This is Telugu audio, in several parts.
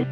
Hi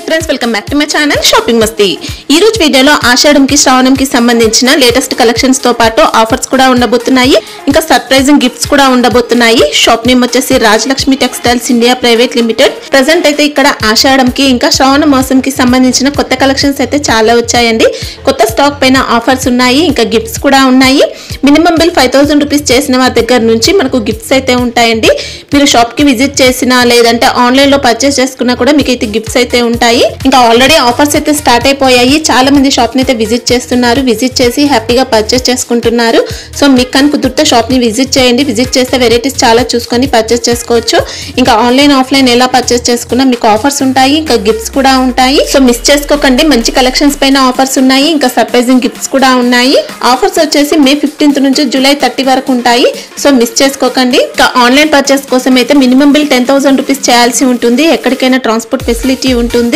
friends welcome back to my channel shopping Masti. ఈ రోజు వీడియోలో ఆషాఢంకి శ్రావణంకి సంబంధించిన లేటెస్ట్ కలెక్షన్స్ తో పాటు ఆఫర్స్ కూడా ఉండబోతున్నాయి, ఇంకా సర్ప్రైజింగ్ గిఫ్ట్స్ కూడా ఉండబోతున్నాయి। షాప్ నేమ్ వచ్చేసి Rajalakshmi textiles India private limited. Present అయితే ఇక్కడ ఆషాఢంకి ఇంకా శ్రావణ మాసంకి సంబంధించిన కొత్త కలెక్షన్స్ అయితే చాలా వచ్చాయండి। కొత్త స్టాక్ పైన ఆఫర్స్ ఉన్నాయి, ఇంకా గిఫ్ట్స్ కూడా ఉన్నాయి। మినిమం బిల్ 5000 రూపీస్ చేసిన వారి దగ్గర నుంచి మనకు గిఫ్ట్స్ అయితే ఉంటాయండి। మీరు షాప్ కి విజిట్ చేసినా లేదంటే ఆన్లైన్ లో పర్చేస్ చేసుకున్నా కూడా మీకు అయితే గిఫ్ట్స్ అయితే ఉంటాయి। ఇంకా ఆల్రెడీ ఆఫర్స్ అయితే స్టార్ట్ అయిపోయాయి, చాలా మంది షాప్ ని అయితే విజిట్ చేస్తున్నారు, విజిట్ చేసి హ్యాపీగా పర్చేస్ చేసుకుంటున్నారు। సో మీకు కనుక కుదిరితే షాప్ ని విజిట్ చేయండి, విజిట్ చేస్తే వెరైటీస్ చాలా చూసుకొని పర్చేస్ చేసుకోవచ్చు। ఇంకా ఆన్లైన్ ఆఫ్లైన్ ఎలా పర్చేస్ చేసుకున్నా మీకు ఆఫర్స్ ఉంటాయి, ఇంకా గిఫ్ట్స్ కూడా ఉంటాయి। సో మిస్ చేసుకోకండి, మంచి కలెక్షన్స్ పైన ఆఫర్స్ ఉన్నాయి, ఇంకా సర్ప్రైజింగ్ గిఫ్ట్స్ కూడా ఉన్నాయి। ఆఫర్స్ వచ్చేసి మే 15 నుంచి జూలై 30 వరకు ఉంటాయి, సో మిస్ చేసుకోకండి। ఇంకా ఆన్లైన్ పర్చేస్ కోసం అయితే మినిమం బిల్ 10,000 రూపీస్ చేయాల్సి ఉంటుంది, ఎక్కడికైనా ట్రాన్స్పోర్ట్ ఫెసిలిటీ ఉంటుంది।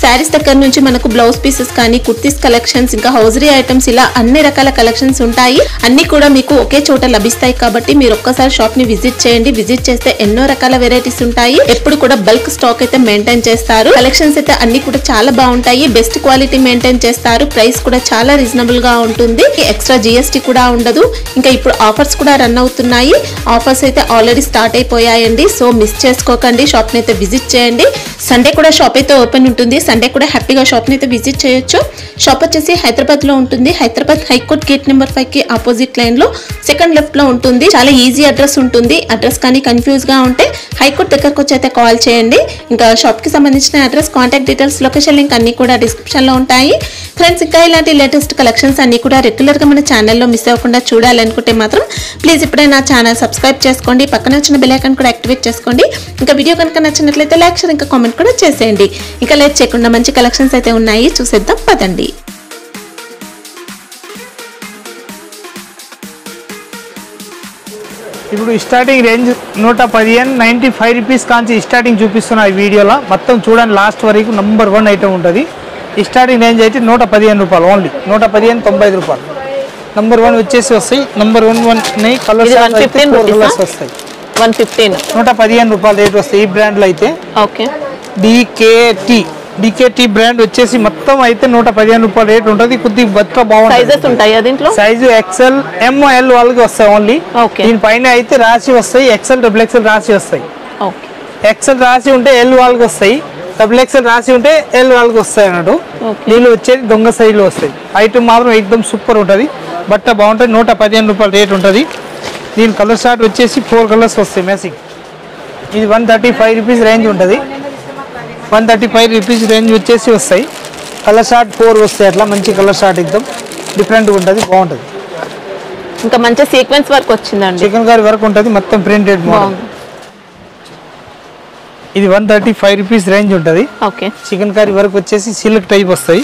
శారీస్ దగ్గర నుంచి మనకు బ్లౌజ్ పీసెస్ కానీ కుర్తీస్ కలెక్షన్స్, ఇంకా హౌజరీ ఐటమ్స్, ఇలా అన్ని రకాల కలెక్షన్స్ ఉంటాయి, అన్ని కూడా మీకు ఒకే చోట లభిస్తాయి। కాబట్టి మీరు ఒక్కసారి షాప్ ని విజిట్ చేయండి, విజిట్ చేస్తే ఎన్నో రకాల వెరైటీస్ ఉంటాయి, ఎప్పుడు కూడా బల్క్ స్టాక్ అయితే మెయింటైన్ చేస్తారు। కలెక్షన్స్ అయితే అన్ని కూడా చాలా బాగుంటాయి, బెస్ట్ క్వాలిటీ మెయింటైన్ చేస్తారు, ప్రైస్ కూడా చాలా రీజనబుల్ గా ఉంటుంది, ఎక్స్ట్రా GST కూడా ఉండదు। ఇంకా ఇప్పుడు ఆఫర్స్ కూడా రన్ అవుతున్నాయి, ఆఫర్స్ అయితే ఆల్రెడీ స్టార్ట్ అయిపోయాయండి, సో మిస్ చేసుకోకండి, షాప్ ని అయితే విజిట్ చేయండి। సండే కూడా షాప్ అయితే ఓపెన్ ఉంటుంది, సండే కూడా హ్యాపీగా షాప్ ని అయితే విజిట్ చేయొచ్చు। షాప్ వచ్చేసి హైదరాబాద్ లో ఉంటుంది, హైదరాబాద్ హైకోర్ట్ గేట్ నెంబర్ 5 కి ఆపోజిట్ లైన్ లో సెకండ్ లెఫ్ట్ లో ఉంటుంది, చాలా ఈజీ అడ్రస్ ఉంటుంది। అడ్రస్ కానీ కన్ఫ్యూజ్ గా ఉంటే హైకోర్ట్ దగ్గరకు వచ్చి అయితే కాల్ చేయండి। ఇంకా షాప్ కి సంబంధించిన address, contact details, location link అన్ని కూడా డిస్క్రిప్షన్ లో ఉంటాయి ఫ్రెండ్స్। ఇంకా ఇలాంటి లేటెస్ట్ కలెక్షన్స్ అన్ని కూడా రెగ్యులర్ గా మన ఛానల్లో మిస్ అవ్వకుండా చూడాలనుకుంటే మాత్రం ప్లీజ్ ఇప్పుడే నా ఛానల్ సబ్స్క్రైబ్ చేసుకోండి, పక్కన వచ్చిన బెల్ ఐకాన్ కూడా యాక్టివేట్ చేసుకోండి। ఇంకా వీడియో కనుక నచ్చినట్లయితే లైక్ షేర్ ఇంకా కామెంట్ కూడా చేసేయండి। ఇంకా లేట్ చేయకుండా మంచి కలెక్షన్స్ అయితే ఉన్నాయి, చూసేద్దాం పదండి। ఇప్పుడు స్టార్టింగ్ రేంజ్ 115 95 రూపీస్ కాంచి స్టార్టింగ్ చూపిస్తున్నా ఈ వీడియోలో, మొత్తం చూడండి లాస్ట్ వరకు నంబర్ 1 ఐటమ్ ఉంటుంది। ఈ స్టార్టింగ్ రేంజ్ అయితే 115 రూపాయలు ఓన్లీ, 115 95 రూపాయలు నంబర్ 1 వచ్చేసి వస్తాయి। నంబర్ 1 కలర్స్ వస్తాయి, 115 రూపాయలు రేట్ వస్తాయి ఈ బ్రాండ్ లో అయితే। ఓకే, డికేటి బ్రాండ్ వచ్చేసి మొత్తం అయితే 115 రూపాయల రేట్ ఉంటుంది, కొద్దిగా బట్ట బాగుంటుంది। సైజు XL ML వాళ్ళకి వస్తాయి ఓన్లీ, దీనిపైన అయితే రాసి వస్తాయి XL XXL రాసి వస్తాయి। XL రాసి ఉంటే L వాళ్ళకి వస్తాయి, XXL రాసి ఉంటే L వాళ్ళకి వస్తాయి అన్నట్టు। నీళ్ళు వచ్చేది దొంగ సైజులో వస్తాయి, ఐటమ్ మాత్రం ఎక్దమ్ సూపర్ ఉంటుంది, బట్ట బాగుంటుంది, 115 రూపాయల రేట్ ఉంటుంది। దీని కలర్ షార్ట్ వచ్చేసి 4 కలర్స్ వస్తాయి మ్యాచింగ్। ఇది 135 రూపీస్ రేంజ్ ఉంటుంది, 135 రూపీస్ రేంజ్ వచ్చేసి వస్తాయి। కలర్ షార్ట్ 4 వస్తాయి, అట్లా మంచి కలర్ షార్ట్ ఎక్దమ్ డిఫరెంట్గా ఉంటుంది, బాగుంటుంది। ఇంకా మంచి సీక్వెన్స్ వర్క్ వచ్చిందండి, చికెన్ కర్రీ వర్క్ ఉంటుంది, మొత్తం ప్రింటెడ్ మోడల్। ఇది 135 రూపీస్ రేంజ్ ఉంటుంది। ఓకే, చికెన్ కర్రీ వర్క్ వచ్చేసి సిల్క్ టైప్ వస్తాయి,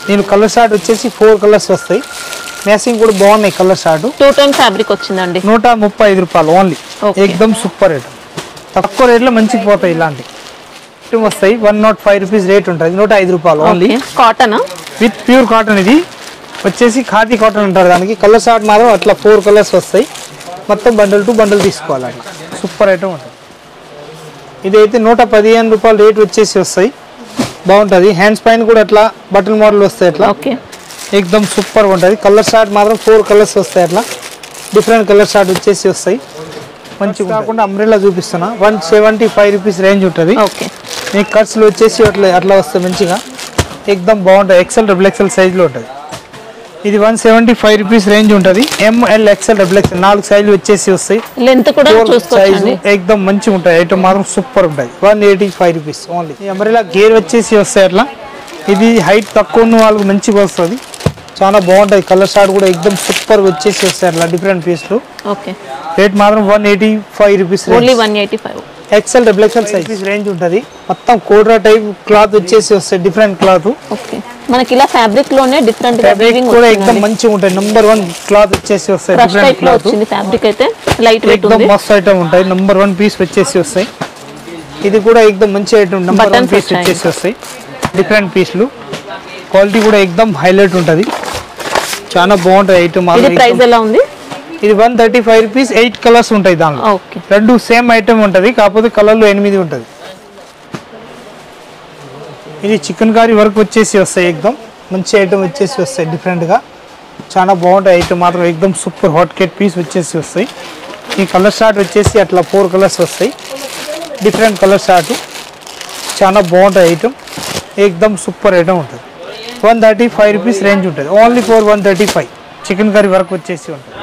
దీని కలర్ షార్ట్ వచ్చేసి 4 కలర్స్ వస్తాయి, మ్యాచింగ్ కూడా బాగున్నాయి కలర్ షార్ట్। 2 టోన్ ఫ్యాబ్రిక్ వచ్చిందండి, 135 రూపాయలు ఓన్లీ, ఎక్దమ్ సూపర్ రేట్, తక్కువ రేట్లో మంచిగా పోతాయి ఇలాంటి వస్తాయి। 105 రూపీస్ రేట్ ఉంటుంది, 105 రూపాయలు only. Cotton with pure cotton, ఇది వచ్చేసి ఖాదీ కాటన్ అంటారు దానికి। కలర్ షార్ట్ మాత్రం అట్లా 4 కలర్స్ వస్తాయి, మొత్తం బండల్ టు బండల్ తీసుకోవాలి, అట్లా సూపర్ ఐటమ్ ఉంటుంది। ఇదైతే 115 రూపాయలు రేట్ వచ్చేసి వస్తాయి, బాగుంటుంది। హ్యాండ్స్ పైన కూడా అట్లా బటన్ మోడల్ వస్తాయి, అట్లా ఎక్దమ్ సూపర్ ఉంటుంది। కలర్ షార్ట్ మాత్రం 4 కలర్స్ వస్తాయి, అట్లా డిఫరెంట్ కలర్ షార్ట్ వచ్చేసి వస్తాయి, మంచిగా కాకుండా అంబ్రెల్లా చూపిస్తున్నా, 175 రూపీస్ రేంజ్ ఉంటుంది। మీకు కట్స్లో వచ్చేసి అట్లా వస్తాయి మంచిగా, ఎక్దమ్ బాగుంటుంది, XL XXL సైజులో ఉంటుంది। ఇది 175 రూపీస్ రేంజ్ ఉంటుంది, ML XL XXL 4 సైజులు వచ్చేసి వస్తాయి, లెంత్ కూడా సైజు ఎక్దమ్ మంచిగా ఉంటాయి, ఐటమ్ మాత్రం సూపర్ ఉంటుంది। 185 రూపీస్ ఓన్లీ। ఈ అంబ్రెల్లా గేర్ వచ్చేసి వస్తాయి అట్లా, ఇది హైట్ తక్కువ ఉన్న వాళ్ళకి మంచిగా వస్తుంది, చాలా బాగుంటుంది। కలర్ షార్ట్ కూడా ఎక్దమ్ సూపర్ వచ్చేసి వస్తాయి అట్లా డిఫరెంట్ పీస్లు। రేట్ మాత్రం 185 rupees, XL XXL size range ఉంటుంది, మొత్తం కోడ్రా టైప్ క్లాత్ వచ్చేసి వస్తాయి, డిఫరెంట్ క్లాత్ మనకి ఇలా ఫ్యాబ్రిక్ లోనే డిఫరెంట్ ఫ్యాబ్రిక్ కూడా ఎక్దమ్ మంచిగా ఉంటాయి, నంబర్ 1 క్లాత్ వచ్చేసి వస్తాయి, డిఫరెంట్ క్లాత్ ఫ్యాబ్రిక్ అయితే లైట్ వెయిట్ ఎక్దమ్ మస్త్ ఐటమ్ ఉంటాయి, నంబర్ 1 పీస్ వచ్చేసి వస్తాయి। ఇది కూడా ఎక్దమ్ మంచి ఐటమ్, నంబర్ 1 పీస్ వచ్చేసి వస్తాయి, డిఫరెంట్ పీస్లు, క్వాలిటీ కూడా ఎక్దమ్ హైలైట్ ఉంటుంది, చాలా బాగుంటుంది ఐటమ్। ప్రైస్ ఎలా ఉంది? ఇది 135 రూపీస్ 8 కలర్స్ ఉంటాయి దానిలో. ఓకే, రెండు సేమ్ ఐటమ్ ఉంటుంది, కాకపోతే కలర్లు 8 ఉంటుంది. ఇది చికెన్ కర్రీ వర్క్ వచ్చేసి వస్తాయి, ఎక్దమ్ మంచి ఐటమ్ వచ్చేసి వస్తాయి, డిఫరెంట్గా చాలా బాగుంటాయి ఐటమ్ మాత్రం. ఎక్దమ్ సూపర్ హాట్ కేక్ పీస్ వచ్చేసి వస్తాయి. ఈ కలర్ షార్ట్ వచ్చేసి అట్లా 4 కలర్స్ వస్తాయి, డిఫరెంట్ కలర్ షార్ట్, చాలా బాగుంటాయి ఐటమ్. ఎక్దమ్ సూపర్ ఐటమ్ ఉంటుంది. 135 రూపీస్ రేంజ్ ఉంటుంది, only for 135. Chicken curry work వచ్చేసి ఉంటుంది.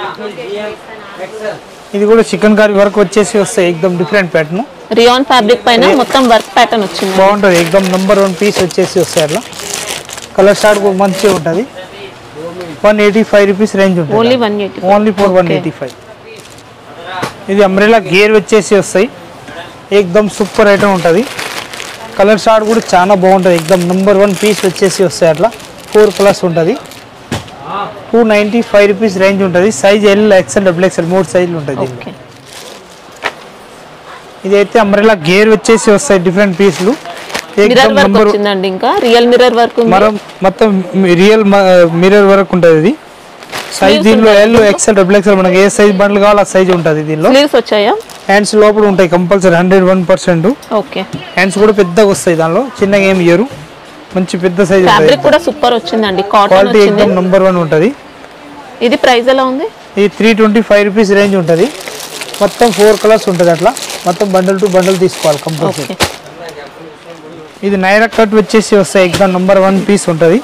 ఇది కూడా చికెన్ కర్రీ వర్క్ వచ్చేసి వస్తాయి, ఎక్దమ్ డిఫరెంట్ ప్యాటర్న్. రియాన్ ఫ్యాబ్రిక్ పైన మొత్తం వర్క్ ప్యాటర్న్ వచ్చింది, బాగుంటుంది. ఎక్దమ్ నంబర్ 1 పీస్ వచ్చేసి వస్తాయి అట్లా. కలర్ షార్ట్ కూడా మంచిగా ఉంటుంది. 185 రూపీస్ రేంజ్ ఉంటుంది, ఓన్లీ ఫర్ 185. ఇది అంబ్రెలా గేర్ వచ్చేసి వస్తాయి, ఎక్దమ్ సూపర్ ఐటమ్ ఉంటుంది. కలర్ షార్ట్ కూడా చాలా బాగుంటుంది, ఎక్దమ్ నంబర్ 1 పీస్ వచ్చేసి వస్తాయి అట్లా. 4 కలర్స్ ఉంటుంది. 295 రూపీస్ రేంజ్ ఉంటుంది. Size L, XL, double XL 3 సైజులు ఉంటుంది. ఇది అయితే అంబ్రెలా గేర్ వచ్చేసి వస్తాయి, డిఫరెంట్ పీసులు. ఇంకా రియల్ మిర్రర్ వర్క్, మొత్తం రియల్ మిర్రర్ వర్క్ ఉంటుంది. ఇది సైజ్ దీనిలో ఎల్, ఎక్సెల్, డబుల్ ఎక్సెల్ మనకి ఏ సైజ్ బండ్లు కావాలో ఆ సైజ్ ఉంటుంది. దీనిలో హ్యాండ్స్ లోపల ఉంటాయి కంపల్సరీ 101%. హ్యాండ్స్ కూడా పెద్దగా వస్తాయి, దానిలో చిన్నగా ఏమి ఇయ్యరు, మంచి పెద్ద సైజ్ కూడా సూపర్ వచ్చిందండి. క్వాలిటీ ఎక్దమ్ నంబర్ 1 ఉంటుంది. ఇది ప్రైస్ ఎలా ఉంది? ఇది 325 రూపీస్ రేంజ్ ఉంటుంది. మొత్తం 4 కలర్స్ ఉంటుంది అట్లా. మొత్తం బండల్ టు బండల్ తీసుకోవాలి కంపల్సరీ. ఇది నైరా కట్ వచ్చేసి వస్తాయి, ఎక్దమ్ నంబర్ 1 పీస్ ఉంటుంది.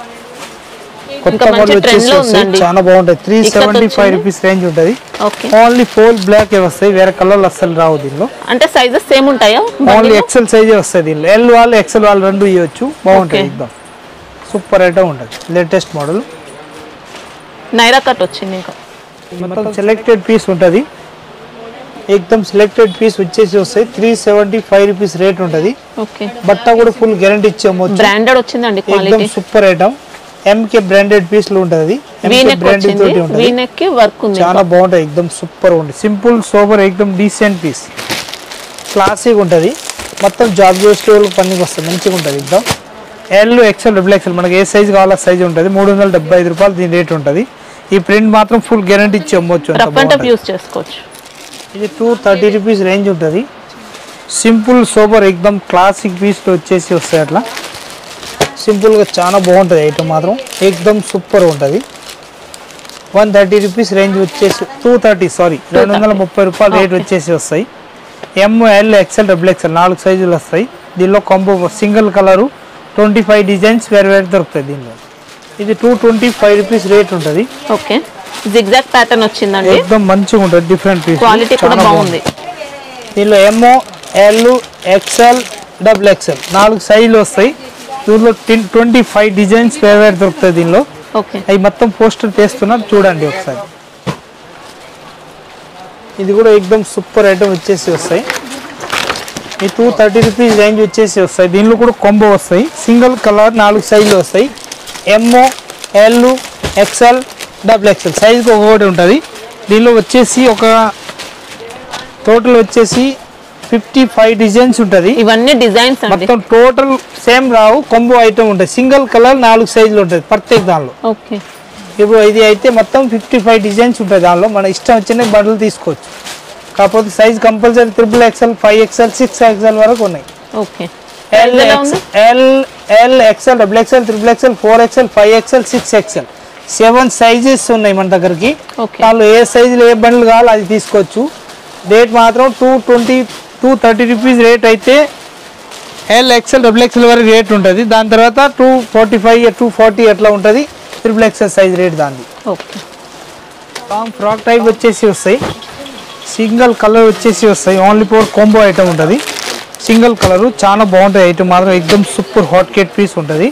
కొత్త మోడల్ వచ్చేసి వస్తాయి, చాలా బాగుంటాయి. 375 రూపీస్ రేంజ్ ఉంటుంది. ఓన్లీ 4 బ్లాక్ వస్తాయి, వేరే కలర్లు అస్సలు రావు దీనిలో. అంటే సైజెస్ సేమ్ ఉంటాయా? ఓన్లీ ఎక్సెల్ సైజే వస్తాయి దీనిలో. ఎల్ వాళ్ళు, ఎక్సెల్ వాళ్ళు రెండు ఇవ్వచ్చు, బాగుంటాయి. ఎక్దమ్ సూపర్ ఐటమ్ ఉంటుంది, లేటెస్ట్ మోడల్. నైరా కట్ వచ్చింది. ఇంకా మొత్తం సెలెక్టెడ్ పీస్ ఉంటుంది, ఎక్దమ్ సెలెక్టెడ్ పీస్ వచ్చేసి వస్తాయి. 375 రూపీస్ రేట్ ఉంటుంది. బట్ట కూడా ఫుల్ గ్యారంటీ ఇచ్చాము, బ్రాండెడ్ వచ్చిందండి. ఎక్దమ్ సూపర్ ఐటమ్. ఎంకే బ్రాండెడ్ పీస్లు ఉంటుంది, చాలా బాగుంటుంది, ఎక్దమ్ సూపర్ ఉంటుంది. సింపుల్ సోబర్ ఎక్దమ్ డీసెంట్ పీస్, క్లాసిక్ ఉంటుంది. మొత్తం జాబ్ చేసే వాళ్ళకి పనికి వస్తుంది, మంచిగా ఉంటుంది ఎక్దమ్. ఎల్, ఎక్సెల్, డబుల్ ఎక్సెల్ మనకి ఏ సైజ్ కావాలో ఆ సైజ్ ఉంటుంది. 375 రూపాయలు దీని రేట్ ఉంటుంది. ఈ ప్రింట్ మాత్రం ఫుల్ గ్యారంటీ ఇచ్చి అమ్మవచ్చు. ఇది 230 రూపీస్ రేంజ్ ఉంటుంది. సింపుల్ సోబర్ ఎక్దమ్ క్లాసిక్ పీస్లో వచ్చేసి వస్తాయి అట్లా. సింపుల్గా చాలా బాగుంటుంది ఐటమ్ మాత్రం, ఎక్దమ్ సూపర్ ఉంటుంది. 130 రూపీస్ రేంజ్ వచ్చేసి 230 రూపాయలు రేట్ వచ్చేసి వస్తాయి. ఎమ్, ఎల్, ఎక్సెల్, డబుల్ ఎక్సెల్ 4 సైజులు వస్తాయి. దీనిలో కాంబో సింగిల్ కలరు 25 డిజైన్స్ వేరు వేరు దొరుకుతాయి దీనిలో. ఇది 225 రూపీస్ రేట్ ఉంటుంది. జిగ్జాగ్ ప్యాటర్న్ వచ్చిందండి, ఎక్దమ్ మంచిగా ఉంటుంది, డిఫరెంట్ పీస్, క్వాలిటీ కూడా బాగుంది. దీనిలో ఎమ్, ఎల్, ఎక్సెల్, డబుల్ ఎక్సెల్ 4 సైజులు వస్తాయి. దీనిలో 25 డిజైన్స్ వేరు వేరు దొరుకుతాయి దీనిలో. అవి మొత్తం పోస్టర్ చేస్తున్నారు, చూడండి ఒకసారి. ఇది కూడా ఎక్దమ్ సూపర్ ఐటమ్ వచ్చేసి వస్తాయి. ఈ 230 రూపీస్ రేంజ్ వచ్చేసి వస్తాయి. దీనిలో కూడా కాంబో వస్తాయి, సింగిల్ కలర్ 4 సైజులు వస్తాయి. ఎమ్, ఎల్, ఎక్సెల్, డబుల్ ఎక్సెల్ సైజుకి ఒకటి ఉంటుంది. దీనిలో వచ్చేసి ఒక టోటల్ వచ్చేసి 55 డిజైన్స్ ఉంటుంది. ఇవన్నీ డిజైన్స్ మొత్తం టోటల్ సేమ్ రావు, కాంబో ఐటమ్ ఉంటుంది. సింగిల్ కలర్ 4 సైజులు ఉంటుంది ప్రత్యేక దానిలో. ఇప్పుడు ఇది అయితే మొత్తం 55 డిజైన్స్ ఉంటుంది దానిలో. మన ఇష్టం వచ్చిన బండ్లు తీసుకోవచ్చు, కాకపోతే size compulsory 3XL, XXL, 5XL, 6XL వరకు ఉన్నాయి. L, XL, double XL, 3XL, 4XL, 5XL, 6XL 7 sizes ఉన్నాయి మన దగ్గరికి. వాళ్ళు ఏ సైజులో ఏ బండ్లు కావాలో అది తీసుకోవచ్చు. రేట్ మాత్రం 230 రూపీస్ రేట్ అయితే ఎల్, ఎక్సెల్, డబుల్ ఎక్సెల్ వరకు రేట్ ఉంటుంది. దాని తర్వాత 245, 240 అట్లా ఉంటుంది XXL సైజ్ రేట్ దాన్ని. ఫ్రాక్ టైప్ వచ్చేసి వస్తాయి, సింగిల్ కలర్ వచ్చేసి వస్తాయి. ఓన్లీ 4 కాంబో ఐటమ్ ఉంటుంది, సింగిల్ కలరు చాలా బాగుంటుంది ఐటమ్ మాత్రం. ఎక్దమ్ సూపర్ హాట్ కేట్ పీస్ ఉంటుంది.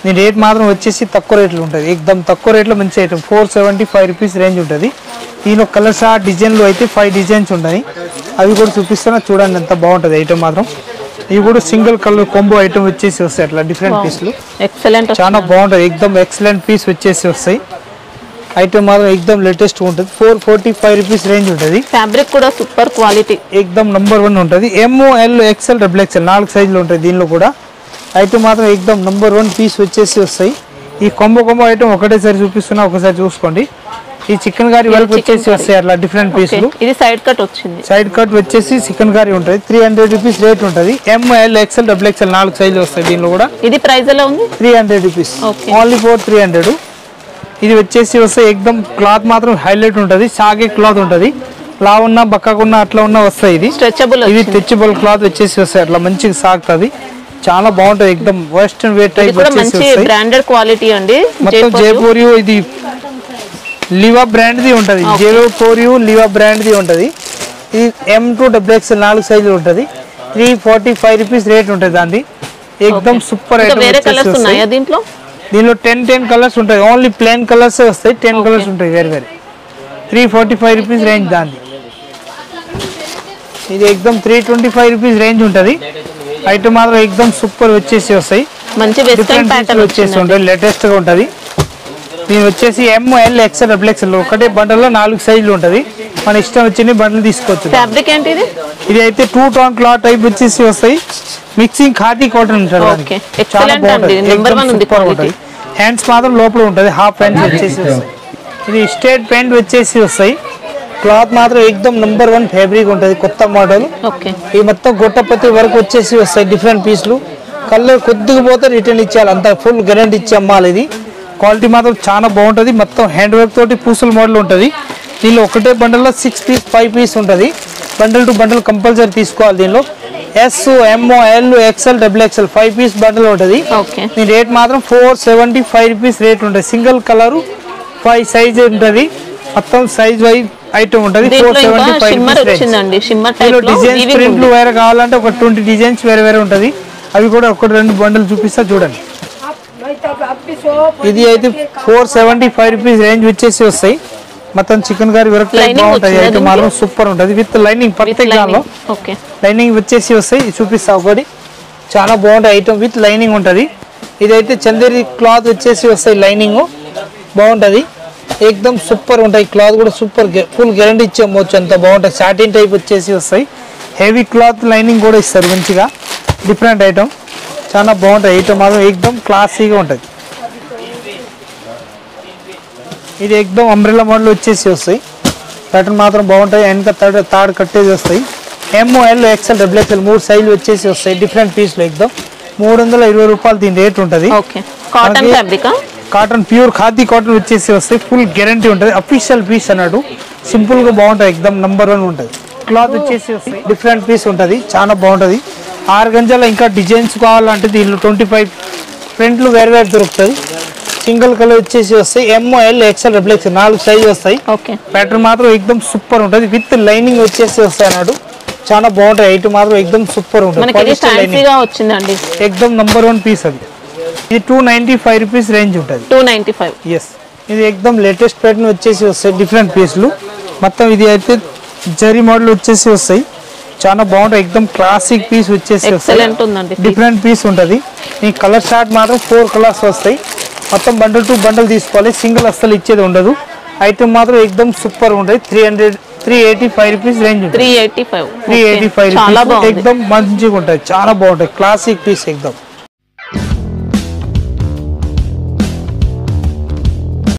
దీని రేట్ మాత్రం వచ్చేసి తక్కువ రేట్లో ఉంటుంది, ఎక్దమ్ తక్కువ రేట్లో మంచి ఐటమ్. 475 రూపీస్ రేంజ్ ఉంటుంది. దీనిలో కలర్స్ ఆ డిజైన్లు అయితే 5 డిజైన్స్ ఉంటాయి, అవి కూడా చూపిస్తున్నా చూడండి, ఎంత బాగుంటుంది ఐటమ్ మాత్రం. ఇవి కూడా సింగిల్ కలర్ కాంబో ఐటమ్ వచ్చేసి వస్తాయి అట్లా, డిఫరెంట్ పీస్లు చాలా బాగుంటుంది. ఎక్దమ్ ఎక్సలెంట్ పీస్ వచ్చేసి వస్తాయి ఐటమ్ మాత్రం, ఎక్దమ్ లేటెస్ట్ ఉంటుంది. 445 రూపీస్ రేంజ్ ఉంటుంది. ఫ్యాబ్రిక్ కూడా సూపర్ క్వాలిటీ, ఎక్దమ్ నంబర్ 1 ఉంటుంది. ఎమ్, ఎల్, ఎక్సెల్, డబుల్ ఎక్సెల్ 4 సైజులు ఉంటాయి దీనిలో కూడా. ఐటమ్ మాత్రం ఎక్దమ్ నంబర్ 1 పీస్ వచ్చేసి వస్తాయి. ఈ కాంబో ఐటమ్ ఒకటేసారి చూపిస్తున్నా, ఒకసారి చూసుకోండి. ఈ చికెన్ కర్రీ వర్క్ వచ్చేసి వస్తాయి అట్లా డిఫరెంట్ పీసులు. ఇది సైడ్ కట్ వచ్చింది. సైడ్ కట్ వచ్చేసి చికెన్ కర్రీ ఉంటుంది. 300 రూపీస్ రేట్ ఉంటుంది. ML XL XXL 4 సైజులు వస్తాయి దీనిలో కూడా. ఇది ప్రైస్ ఎలా ఉంది? 300 రూపీస్ ఓన్లీ ఫర్ 300. ఇది వచ్చేసి వస్తాయి ఎక్దమ్ క్లాత్ మాత్రం హైలైట్ ఉంటుంది. సాగే క్లాత్ ఉంటుంది. లా ఉన్న బక్కకున్న అట్లా ఉన్న వస్తాయి. ఇది స్ట్రెచబుల్, ఇది స్ట్రెచబుల్ క్లాత్ వచ్చేసి వస్తాయి అట్లా మంచిగా సాగుతుంది. చాలా బాగుంటది ఎక్దమ్ వెస్టర్న్ వేర్ టైప్ వచ్చేసి వస్తాయి. బ్రాండెడ్ క్వాలిటీ అండి. మొత్తం జైపూరియో ఇది లివా బ్రాండ్ ది ఉంటది. జైపూరియో లివా బ్రాండ్ ది ఉంటది. ఇది M2 XXL 4 సైజులు ఉంటది. 345 రూపీస్ రేట్ ఉంటది దాన్ని. ఎక్దమ్ సూపర్ ఐటమ్. వేరే కలర్స్ ఉన్నాయా దీంట్లో? దీనిలో 10 కలర్స్ ఉంటాయి. ఓన్లీ ప్లెయిన్ కలర్స్ వస్తాయి. 10 కలర్స్ ఉంటాయి వేరే వేరే. 345 రూపీస్ రేంజ్ దాన్ని. ఇది ఎక్దమ్ 325 రూపీస్ రేంజ్ ఉంటది. ఐటమ్ మాత్రం ఎక్దమ్ సూపర్ వచ్చేసి వస్తాయి. మంచి వెస్టర్న్ ప్యాటర్న్ వచ్చేసి ఉంటుంది. లేటెస్ట్ గా ఉంటది. దీని వచ్చేసి ML XL XXL ఒకటే బండల్లో 4 సైజులు ఉంటది. మన ఇష్టం వచ్చిన బండలు తీసుకోవచ్చు. ఫ్యాబ్రిక్ ఏంటి ఇది? ఇది అయితే 2 టోన్ క్లాత్ టైప్ వచ్చేసి వస్తాయి. మిక్సింగ్ ఖాదీ కాటన్ ఉంటుంది. హ్యాండ్స్ మాత్రం లోపల ఉంటది. హాఫ్ హ్యాండ్స్ వచ్చేసి వస్తాయి. ఇది స్ట్రేట్ ప్యాంట్ వచ్చేసి వస్తాయి. క్లాత్ మాత్రం ఎక్దమ్ నంబర్ 1 ఫ్యాబ్రిక్ ఉంటది. కొత్త మోడల్. ఇది మొత్తం గొట్టపత్తి వరకు వచ్చేసి వస్తాయి. డిఫరెంట్ పీసులు. కలర్ కొద్దిగా పోతే రిటర్న్ ఇచ్చేయాలి. అంత ఫుల్ గ్యారెంటీ ఇచ్చి అమ్మాలి. ఇది క్వాలిటీ మాత్రం చాలా బాగుంటది. మొత్తం హ్యాండ్ వర్క్ తోటి పూసల మోడల్ ఉంటది. దీనిలో ఒకటే బండల్లో 6 పీస్ 5 పీస్ ఉంటది. బండల్ టు బండల్ కంపల్సరీ తీసుకోవాలి. దీనిలో S M L XL XXL 5 piece bundle ఉంటది. దీని రేట్ మాత్రం 475 రూపీస్ రేట్ ఉంటది. సింగిల్ కలర్ 5 సైజ్ ఉంటది. మొత్తం సైజ్ వైజ్ ఐటమ్ ఉంటది. 475 డిజైన్స్ ప్రింట్లు వేరే కావాలంటే ఒక 20 డిజైన్స్ వేరే వేరే ఉంటది. అవి కూడా ఒకటి 2 బండలు చూపిస్తా చూడండి. ఇది అయితే 475 రూపీస్ రేంజ్ వచ్చేసి వస్తాయి. మొత్తం చికెన్ కర్రీ వర్క్ బాగుంటది. ఐటమ్ మాత్రం సూపర్ ఉంటది. విత్ లైనింగ్ పర్ఫెక్ట్ దానిలో లైనింగ్ వచ్చేసి వస్తాయి. చూపిస్తా ఒకటి. చాలా బాగుంటాయి ఐటమ్ విత్ లైనింగ్ ఉంటది. ఇదైతే చందేరి క్లాత్ వచ్చేసి వస్తాయి. లైనింగ్ బాగుంటది. ఎక్దమ్ సూపర్ ఉంటాయి. క్లాత్ కూడా సూపర్ ఫుల్ గ్యారంటీ ఇచ్చేయచ్చు. అంత బాగుంటాయి. సాటిన్ టైప్ వచ్చేసి వస్తాయి. హెవీ క్లాత్ లైనింగ్ కూడా ఇస్తారు మంచిగా. డిఫరెంట్ ఐటమ్ చాలా బాగుంటాయి. ఐటమ్ మాత్రం ఎక్దమ్ క్లాసీగా ఉంటుంది. ఇది ఎక్దమ్ అంబ్రెల్లా మోడల్ వచ్చేసి వస్తాయి. ప్యాటర్న్ మాత్రం బాగుంటాయి. వెనక తాడు కట్టేసి వస్తాయి. ML XL XXL 3 సైజులు వచ్చేసి వస్తాయి. డిఫరెంట్ పీస్లు ఎక్దమ్ 320 రూపాయలు దీని రేట్ ఉంటుంది. కాటన్ ప్యూర్ ఖాదీ కాటన్ వచ్చేసి వస్తాయి. ఫుల్ గ్యారంటీ ఉంటుంది. అఫీషియల్ పీస్ అన్నాడు. సింపుల్ గా బాగుంటాయి. ఎక్దమ్ నంబర్ 1 ఉంటుంది. క్లాత్ వచ్చేసి వస్తాయి. డిఫరెంట్ పీస్ ఉంటుంది. చాలా బాగుంటుంది. 6 గంజాల ఇంకా డిజైన్స్ కావాలంటే దీనిలో 25 ప్రింట్లు వేరే వేరే దొరుకుతుంది. సింగిల్ కలర్ వచ్చేసి వస్తాయి. ML XL XXL 4 సైజ్ వస్తాయి. ప్యాటర్న్ మాత్రం ఎక్దమ్ సూపర్ ఉంటుంది. విత్ లైనింగ్ వచ్చేసి వస్తాయి అన్నాడు. చాలా బాగుంటాయి. ఐటమ్ మాత్రం ఎక్దమ్ సూపర్ ఉంటుంది. ఎక్దమ్ నంబర్ 1 పీస్ అది. ఇది 295 రూపీస్ రేంజ్ ఉంటుంది. 295. ఎస్. ఇది ఎక్దమ్ లేటెస్ట్ ప్యాటర్న్ వచ్చేసి వస్తాయి. డిఫరెంట్ పీస్లు మొత్తం. ఇది అయితే జరీ మోడల్ వచ్చేసి వస్తాయి. చాలా బాగుంటాయి. ఎక్దమ్ క్లాసిక్ పీస్ వచ్చేసి వస్తాయి. డిఫరెంట్ పీస్ ఉంటుంది. ఈ కలర్ షార్ట్ మాత్రం 4 కలర్స్ వస్తాయి. మొత్తం బండల్ టు బండల్ తీసుకోవాలి. సింగిల్ అస్సలు ఇచ్చేది ఉండదు. ఐటమ్ మాత్రం ఎక్దమ్ సూపర్ ఉంటుంది. 385 రూపీస్ రేంజ్ ఉంటుంది. 385 ఎక్దమ్ మంచిగా ఉంటాయి. చాలా బాగుంటాయి. Classic piece ఎక్దమ్.